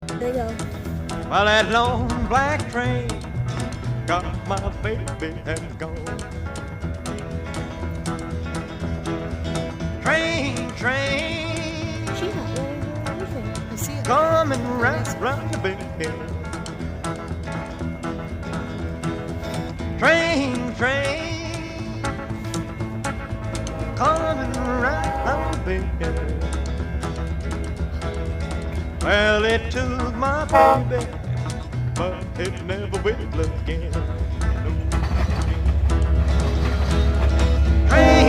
There you go. Well, that long black train got my baby and gone. Train, train, She's not wearing her anything. I see it. coming round the bend. Train, train, coming round the bend. Well, it took my baby, but it never will again. Train,